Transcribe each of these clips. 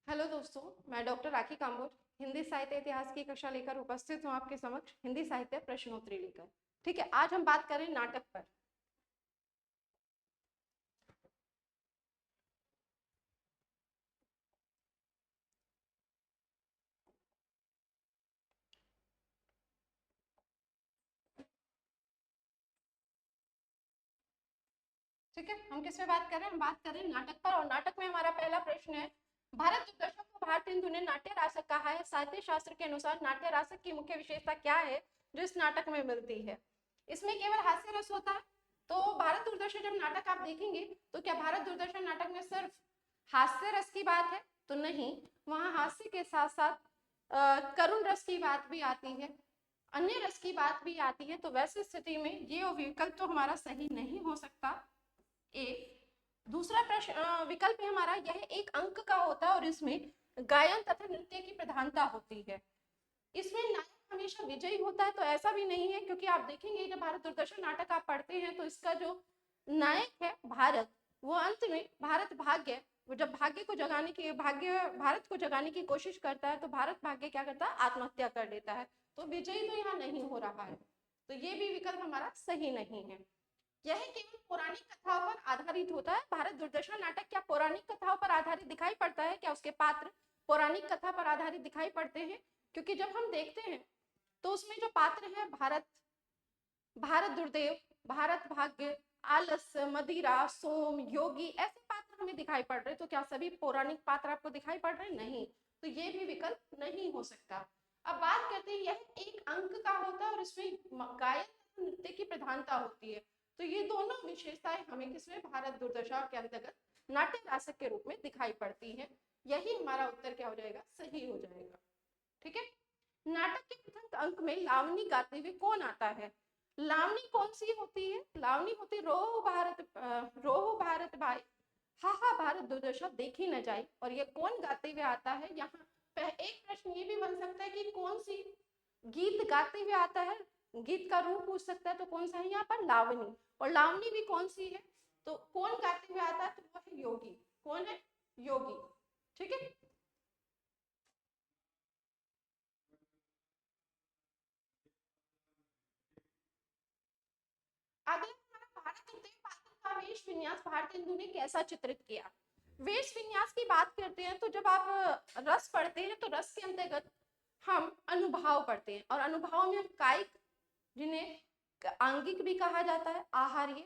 Hello दोस्तों, मैं doctor राखी काम्बोज हिंदी साहित्य इतिहास की कक्षा लेकर उपस्थित हूँ आपके समक्ष हिंदी साहित्य प्रश्नोत्तरी लेकर। ठीक है, आज हम बात करें नाटक पर। ठीक है, हम किस पे बात करें? हम बात करें नाटक पर। और नाटक में हमारा पहला प्रश्न है, भारत दूरदर्शन को भारतीय हिंदू ने नाट्य रासक कहा है। साहित्य शास्त्र के अनुसार नाट्य रासक की मुख्य विशेषता क्या है जो इस नाटक में मिलती है? इसमें केवल हास्य रस होता है। तो भारत दूरदर्शन जब नाटक आप देखेंगे तो क्या भारत दूरदर्शन नाटक में सिर्फ हास्य रस की बात है? तो नहीं, वहां हास्य के साथ साथ करुण रस की बात भी आती है, अन्य रस की बात भी आती है। तो वैसी स्थिति में ये विकल्प तो हमारा सही नहीं हो सकता। ए। दूसरा प्रश्न विकल्प है हमारा, यह एक अंक का होता है और इसमें गायन तथा नृत्य की प्रधानता होती है। इसमें नायक हमेशा विजयी होता है तो ऐसा भी नहीं है, क्योंकि आप देखेंगे जब भारत दूरदर्शन नाटक आप पढ़ते हैं तो इसका जो नायक है भारत, वो अंत में भारत भाग्य, वो जब भारत को जगाने की कोशिश करता है तो भारत भाग्य क्या करता है? आत्महत्या कर लेता है। तो विजयी तो यहाँ नहीं हो रहा है, तो ये भी विकल्प हमारा सही नहीं है। यह केवल पौराणिक कथाओं पर आधारित होता है। भारत दूरदर्शन नाटक क्या पौराणिक कथाओं पर आधारित दिखाई पड़ता है? क्या उसके पात्र पौराणिक कथा पर आधारित दिखाई पड़ते हैं? क्योंकि जब हम देखते हैं तो उसमें जो पात्र है भारत, भारत दुर्देव, भारत भाग्य, आलस्य, मदिरा, सोम, योगी, ऐसे पात्र हमें दिखाई पड़ रहे। तो क्या सभी पौराणिक पात्र आपको दिखाई पड़ रहे? नहीं, तो ये भी विकल्प नहीं हो सकता। अब बात करते हैं, यह एक अंक का होता है और इसमें गायन नृत्य की प्रधानता होती है। तो ये दोनों विशेषताएं हमें किसमें? भारत दूरदर्शन के अंतर्गत नाट्य रासक के रूप में दिखाई पड़ती है। यही हमारा उत्तर क्या हो जाएगा? सही हो जाएगा। ठीक है, नाटक के प्रथम अंक में लावनी गाते हुए कौन आता है? लावनी कौन सी होती है? लावनी होती रोहो भारत भाई, हा हा भारत दुर्दशा देखी न जाए। और ये कौन गाते हुए आता है? यहाँ एक प्रश्न ये भी बन सकता है कि कौन सी गीत गाते हुए आता है, गीत का रूप पूछ सकता है। तो कौन सा है यहाँ पर? लावनी। और लावनी भी कौन सी है? तो कौन गाते हुए आता है? तो वो है योगी। कौन है? योगी। ठीक है, अगला हमारा भारत उदय पात्र का वेश विन्यास भारतीय हिंदू ने कैसा चित्रित किया? वेश विन्यास की बात करते हैं तो जब आप रस पढ़ते हैं तो रस के अंतर्गत हम अनुभाव पढ़ते हैं, और अनुभाव में हम कायिक, जिन्हें आंगिक भी कहा जाता है, आहार्य,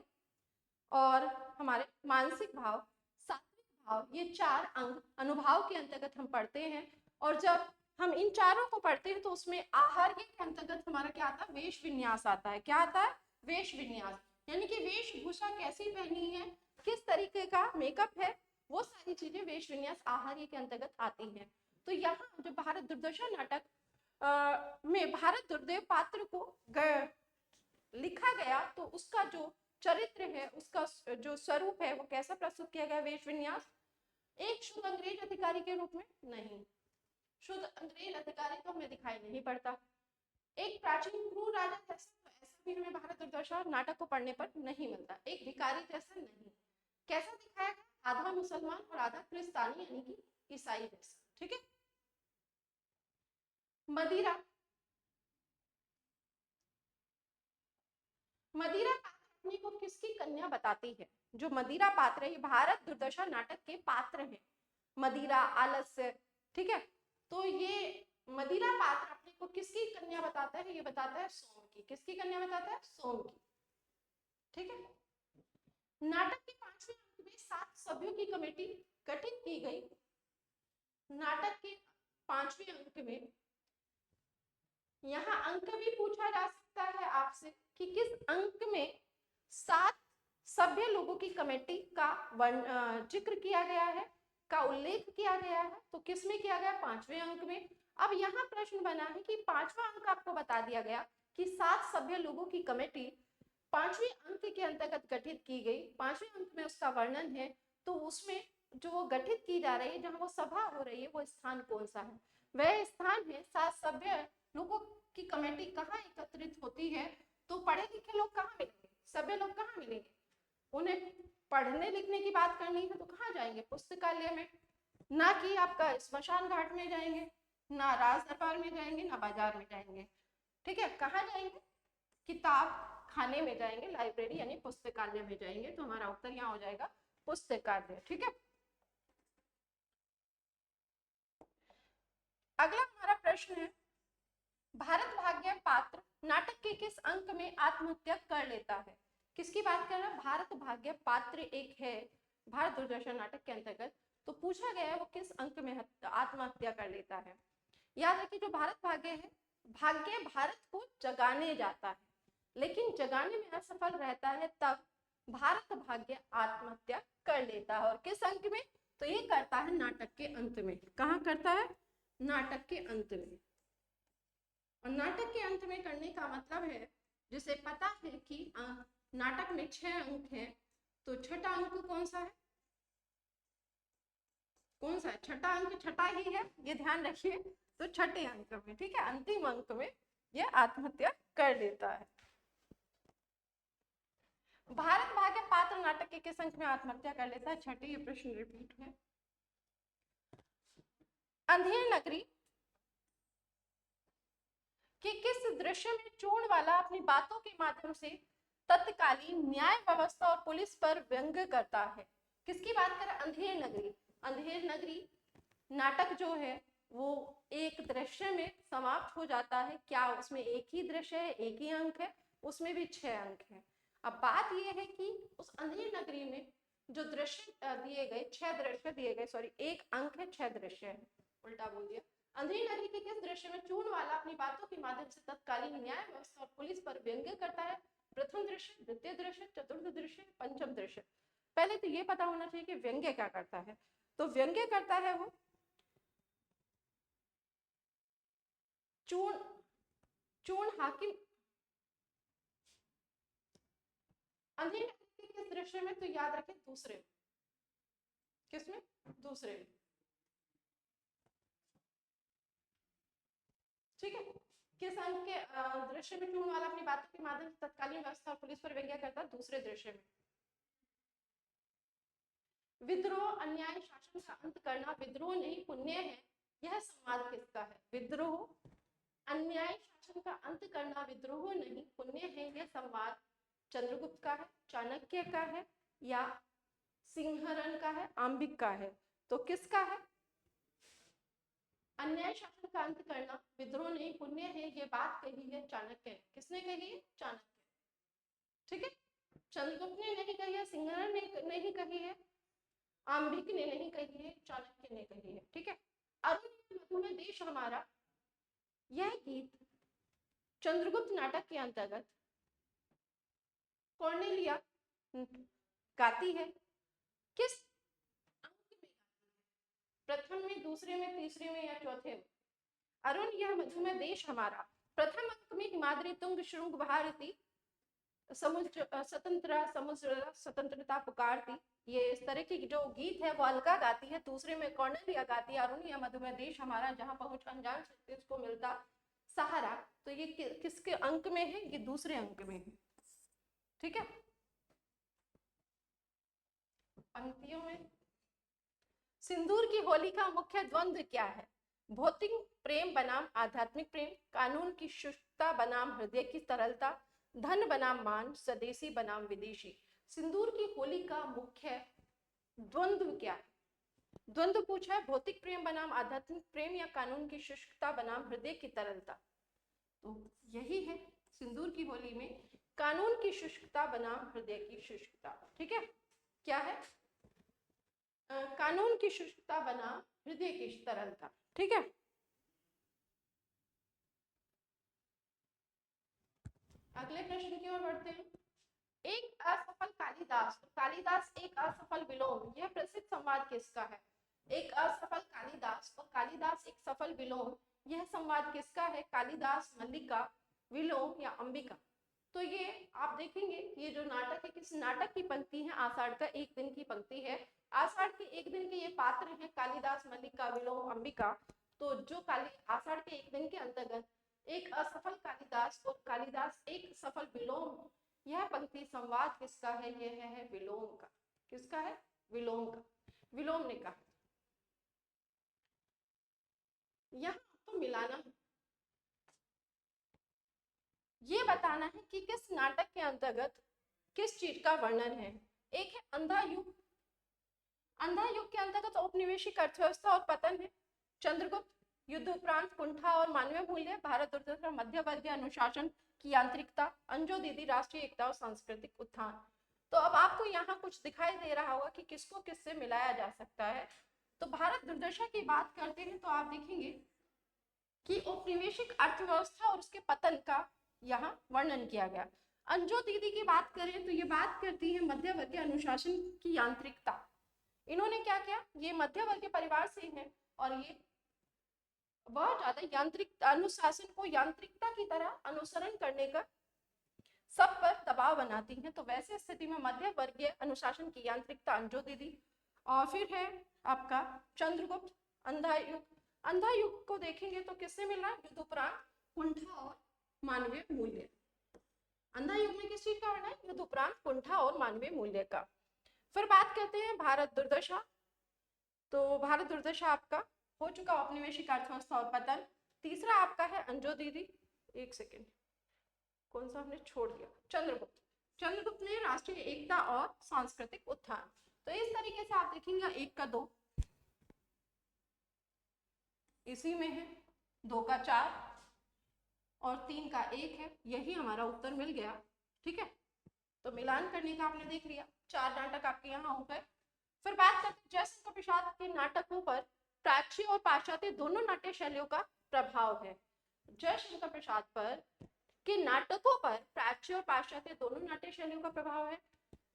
और हमारे मानसिक भाव, सात्विक भाव, ये चार अंग अनुभाव के अंतर्गत हम पढ़ते हैं। और जब हम इन चारों को पढ़ते हैं तो उसमें आहार्य के अंतर्गत हमारा क्या आता है? वेश विन्यास आता है। क्या आता है? वेश विन्यास, यानी कि वेशभूषा कैसी पहनी है, किस तरीके का मेकअप है, वो सारी चीजें वेश विन्यास आहार्य के अंतर्गत आती हैं। तो यहाँ जो भारत दूरदर्शन नाटक में भारत दुर्देव पात्र को लिखा गया तो उसका जो चरित्र है, उसका जो स्वरूप है, वो कैसा प्रस्तुत किया गया? वेश विन्यास। एक शुद्ध अंग्रेज अधिकारी के रूप में? नहीं, शुद्ध अंग्रेज अधिकारी तो हमें दिखाई नहीं पड़ता। एक प्राचीन क्रूर राजा जैसा, तो ऐसा भी हमें भारत दूरदर्शन नाटक को पढ़ने पर नहीं मिलता। एक भिखारी जैसा नहीं। कैसा दिखाया गया? आधा मुसलमान और आधा क्रिस्तानी, यानी कि ईसाई जैसा। ठीक है, मदिरा। मदिरा पात्र अपने को किसकी कन्या बताती है? जो मदिरा पात्र है, ये भारत दूरदर्शन नाटक के पात्र हैं। मदिरा, आलस्य, ठीक है। तो ये मदिरा पात्र अपने को किसकी कन्या बताता है? ये बताता है सोम की। किसकी कन्या बताता है? सोम की। ठीक है, नाटक के 5वें अंक में 7 सभ्यों की कमेटी गठित की गई। नाटक के 5वें अंक में यहाँ अंक भी पूछा जा सकता है आपसे कि किस अंक में 7 सभ्य लोगों की कमेटी का जिक्र किया गया है, का उल्लेख किया गया है। तो किसमें किया गया? 5वें अंक में। अब यहाँ प्रश्न बना है कि 5वां अंक आपको बता दिया गया कि 7 सभ्य लोगों की कमेटी 5वें अंक के अंतर्गत गठित की गई। 5वें अंक में उसका वर्णन है, तो उसमें जो गठित की जा रही है, जहां वो सभा हो रही है, वो स्थान कौन सा है? वह स्थान है 7 सभ्य लोगों की कमेटी कहाँ एकत्रित होती है। तो पढ़े लिखे लोग कहाँ मिलेंगे? सभ्य लोग कहाँ मिलेंगे? उन्हें पढ़ने लिखने की बात करनी है तो कहाँ जाएंगे? पुस्तकालय में। ना कि आपका स्मशान घाट में जाएंगे, ना राज दरबार में जाएंगे, ना बाजार में जाएंगे। ठीक है, कहाँ जाएंगे? किताब खाने में जाएंगे, लाइब्रेरी यानी पुस्तकालय में जाएंगे। तो हमारा उत्तर यहाँ हो जाएगा पुस्तकालय। ठीक है, अगला हमारा प्रश्न है, भारत भाग्य पात्र नाटक के किस अंक में आत्महत्या कर लेता है? किसकी बात कर रहा है? भारत भाग्य पात्र एक है भारत दूरदर्शन नाटक के अंतर्गत, तो पूछा गया है वो किस अंक में आत्महत्या कर लेता है। याद रखिए, जो भारत भाग्य है, भाग्य भारत को जगाने जाता है, लेकिन जगाने में असफल रहता है, तब भारत भाग्य आत्महत्या कर लेता है। और किस अंक में? तो ये करता है नाटक के अंत में। कहाँ करता है? नाटक के अंत में। और नाटक के अंत में करने का मतलब है, जिसे पता है कि नाटक में 6 अंक हैं, तो छठा अंक कौन सा है? कौन सा है? छठा अंक छठा ही है, ये ध्यान रखिए। तो छठे अंक में, ठीक है, अंतिम अंक में यह आत्महत्या कर देता है। भारत भाग्य पात्र नाटक के किस अंक में आत्महत्या कर लेता है? छठे। ये प्रश्न रिपीट है। अंधेर नगरी कि किस दृश्य में चूड़वाला अपनी बातों के माध्यम से तत्कालीन न्याय व्यवस्था और पुलिस पर व्यंग्य करता है? किसकी बात करें? अंधेर नगरी। अंधेर नगरी नाटक जो है वो एक दृश्य में समाप्त हो जाता है। क्या उसमें एक ही दृश्य है, एक ही अंक है? उसमें भी 6 अंक है। अब बात यह है कि उस अंधेर नगरी में जो दृश्य दिए गए, 6 दृश्य दिए गए, सॉरी 1 अंक है, 6 दृश्य है, उल्टा बोल दिया। अंधेर नगरी के किस दृश्य में चूड़वाला अपनी बातों के माध्यम से तत्कालीन न्याय व्यवस्था और पुलिस पर व्यंग्य करता है? प्रथम दृश्य, द्वितीय दृश्य, चतुर्थ दृश्य, पंचम दृश्य। पहले तो ये पता होना चाहिए कि व्यंग्य क्या करता है। तो व्यंग्य करता है वो चूर्ण हाकिम। अंधेर नगरी के किस दृश्य में? तो याद रखें दूसरे में। किसमें? दूसरे में। ठीक है, किस अंक के दृश्य में चूड़वाला अपनी बातों के माध्यम से तत्कालीन व्यवस्था और पुलिस पर व्यंग्य करता है? दूसरे दृश्य में। विद्रोह अन्याय शासन का अंत करना विद्रोह नहीं पुण्य है, यह संवाद किसका है? विद्रोह अन्याय शासन का अंत करना विद्रोह नहीं पुण्य है, यह संवाद चंद्रगुप्त का है, चाणक्य का है, या सिंहरन का है, आंबिक का है? तो किसका है? अन्याय शासन का अंत करना विद्रोह नहीं पुण्य है, ये बात कही है चाणक्य ने। किसने कही है? चाणक्य। ठीक है, चंद्रगुप्त ने नहीं कही है, सिंहरन ने नहीं कही है, आंबिक ने नहीं कही है, चाणक्य ने कही है। ठीक है, अरुण मधुमेह देश हमारा, यह गीत चंद्रगुप्त नाटक के अंतर्गत कॉर्नेलिया गाती है। किस अंक में? प्रथम में, दूसरे में, तीसरे में, या चौथे में? अरुण यह मधुमेह देश हमारा प्रथम अंक में हिमाद्री तुंग श्रृंग भारती स्वतंत्रता पुकारती, ये इस तरह की जो गीत है वो अलका गाती है। दूसरे में कॉर्नेलिया गाती है अरुण यह मधुमेह देश हमारा, जहां पहुंच अनजान क्षत्रिय को मिलता सहारा। तो ये किसके अंक में है? ये दूसरे अंक में है। ठीक है, पंक्तियों में सिंदूर की होली का मुख्य द्वंद्व क्या है? भौतिक प्रेम बनाम आध्यात्मिक प्रेम, कानून की शुष्कता बनाम हृदय की तरलता, धन बनाम मान, स्वदेशी बनाम विदेशी। सिंदूर की होली का मुख्य द्वंद्व क्या है? द्वंद्व पूछा है, भौतिक प्रेम बनाम आध्यात्मिक प्रेम या कानून की शुष्कता बनाम हृदय की तरलता। तो यही है सिंदूर की होली में, कानून की शुष्कता बनाम हृदय की शुष्कता। ठीक है, क्या है? कानून की शुष्कता बनाम हृदय की तरलता। ठीक है, अगले प्रश्न की ओर बढ़ते हैं। एक असफल कालिदास, कालिदास एक असफल विलोम, यह प्रसिद्ध संवाद किसका है? एक असफल कालिदास और कालिदास एक सफल विलोम, यह संवाद किसका है? कालिदास, मल्लिका, विलोम या अंबिका? तो ये आप देखेंगे, ये जो नाटक है, किस नाटक की पंक्ति है? आषाढ़ का एक दिन की पंक्ति है। आषाढ़ के एक दिन के ये पात्र हैं कालिदास, मल्लिका, विलोम, अंबिका। तो जो आषाढ़ के एक दिन के अंतर्गत एक असफल कालिदास और कालिदास एक सफल विलोम, यह पंक्ति संवाद किसका है? यह है विलोम का। किसका है? विलोम का। विलोम ने कहा। यहाँ तो मिलाना है, ये बताना है कि किस नाटक के अंतर्गत किस चीज का वर्णन है। एक है अंधा युग, अंधा युग के अंतर्गत औपनिवेशिक अर्थव्यवस्था और पतन है। चंद्रगुप्त, युद्ध उपरांत कुंठा और मानवीय मूल्य, भारत दुर्दशा, मध्य वर्गीय अनुशासन की यांत्रिकता, अंजो दीदी, राष्ट्रीय एकता और सांस्कृतिक उत्थान। तो अब आपको यहाँ कुछ दिखाई दे रहा होगा कि किसको किससे मिलाया जा सकता है। तो भारत दुर्दशा की बात करते हैं तो आप देखेंगे कि औपनिवेशिक अर्थव्यवस्था और उसके पतन का यहाँ वर्णन किया गया। अंजो दीदी की बात करें तो ये बात करती है मध्य वर्गीय अनुशासन की यांत्रिकता। इन्होंने क्या किया, ये मध्य वर्गीय परिवार से हैं और ये बहुत ज्यादा यांत्रिक अनुशासन को यांत्रिकता की तरह अनुसरण करने का सब पर दबाव बनाती हैं। तो वैसे स्थिति में मध्य वर्गीय अनुशासन की यांत्रिकता अंजो दीदी। और फिर है आपका चंद्रगुप्त, अंधा युग। अंधा युग को देखेंगे तो किससे मिल रहा है, युद्ध उपरांत कुंठा और मानवीय मूल्य। अंधा युग में किस चीज का वर्णन है, युद्ध उपरांत कुंठा और मानवीय मूल्य का। फिर बात करते हैं भारत दुर्दशा। तो भारत दुर्दशा आपका हो चुका औपनिवेशिक अर्थव्यवस्था और पतन। तीसरा आपका है अंजो दीदी, एक सेकेंड कौन सा हमने छोड़ दिया, चंद्रगुप्त। चंद्रगुप्त ने राष्ट्रीय एकता और सांस्कृतिक उत्थान। तो इस तरीके से आप देखेंगे 1 का 2 इसी में है, 2 का 4 और 3 का 1 है, यही हमारा उत्तर मिल गया। ठीक है, तो मिलान करने का आपने देख लिया, 4 नाटक आपके यहाँ हो गए। फिर बात करते हैं जयशंकर प्रसाद के नाटकों पर प्राच्य और पाश्चात्य दोनों नाट्य शैलियों का प्रभाव है। जयशंकर प्रसाद पर के नाटकों पर प्राच्य और पाश्चात्य दोनों नाट्य शैलियों का प्रभाव है।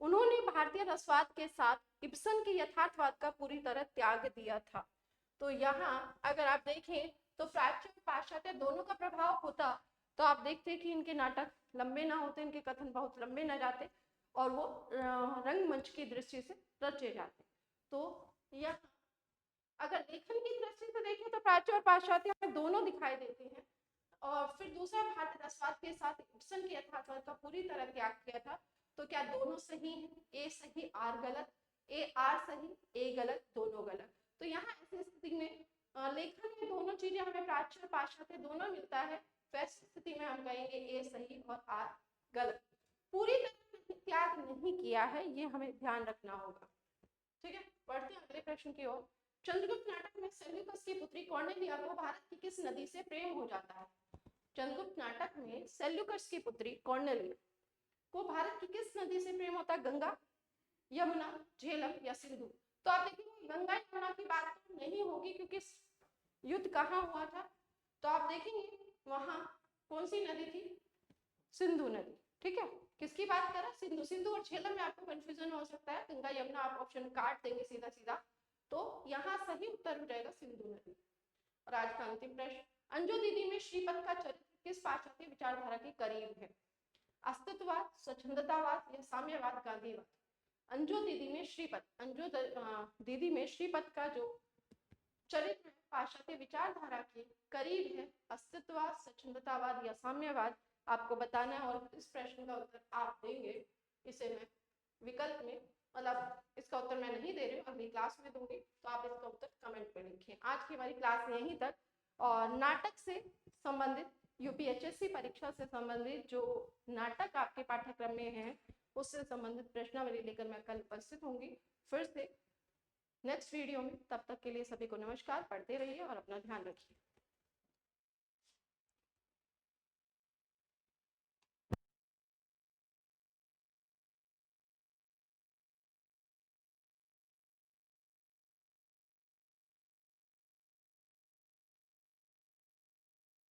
उन्होंने भारतीय रसवाद के साथ इब्सन के यथार्थवाद का पूरी तरह त्याग दिया था। तो यहाँ अगर आप देखें तो प्राच्य और पाश्चात्य दोनों का प्रभाव होता तो आप देखते कि इनके नाटक लंबे ना होते, इनके कथन बहुत लंबे ना जाते और वो रंगमंच की दृष्टि से रचे जाते। तो यहाँ अगर लेखन की दृष्टि से देखें तो प्राच्य और पाश्चात्य में दोनों दिखाई देते हैं। और फिर दूसरा, भारतीय रसवाद के साथ इब्सन के यथार्थवाद का पूरी तरह त्याग किया था। तो क्या दोनों सही है, ए सही आर गलत, ए आर सही ए गलत, दोनों गलत। तो यहाँ ऐसी स्थिति में लेखन में दोनों चीजें हमें प्राच्य और पाश्चात्य दोनों मिलता है, वैसी स्थिति में हम कहेंगे ए सही और आर गलत। पूरी तरह त्याग नहीं किया है, ये हमें ध्यान रखना होगा। ठीक है, बढ़ते हैं अगले प्रश्न की ओर। चंद्रगुप्त नाटक में सेल्यूकस की पुत्री कौरनेलिया को भारत की किस नदी से प्रेम हो जाता है। चंद्रगुप्त नाटक में सेल्यूकस की पुत्री कौरनेलिया को भारत की किस नदी से प्रेम होता है, गंगा, यमुना, झेलम या सिंधु। तो आप देखिए गंगा यमुना की बात तो नहीं होगी क्योंकि युद्ध कहाँ हुआ था, तो आप देखेंगे वहां कौन सी नदी थी, सिंधु नदी। ठीक है, किसकी बात कर रहा है, सिंधु। सिंधु और झेलम में आपको कंफ्यूजन हो सकता है, गंगा यमुना आप ऑप्शन काट देंगे सीधा सीधा, तो यहाँ सही उत्तर हो जाएगा सिंधु नदी। और आज का अंतिम प्रश्न, अंजू दीदी में श्रीपद का चरित्र किस पाश्चात्य विचारधारा के करीब है, अस्तित्ववाद, स्वच्छंदतावाद या साम्यवाद, गांधीवाद। अंजू दीदी में श्रीपद, अंजू दीदी में श्रीपद का जो चरित्र पाश्चात्य विचारधारा के करीब है, अस्तित्ववाद, स्वच्छंदतावाद या साम्यवाद, आपको बताना है। और इस प्रश्न का उत्तर आप देंगे, इसे मैं विकल्प में, मतलब इसका उत्तर मैं नहीं दे रही हूँ, अगली क्लास में दूंगी, तो आप इसका उत्तर कमेंट में लिखें। आज की हमारी क्लास यहीं तक। और नाटक से संबंधित, यूपीएचएससी परीक्षा से संबंधित जो नाटक आपके पाठ्यक्रम में है उससे संबंधित प्रश्नावली लेकर मैं कल उपस्थित होंगी फिर से नेक्स्ट वीडियो में। तब तक के लिए सभी को नमस्कार, पढ़ते रहिए और अपना ध्यान रखिए।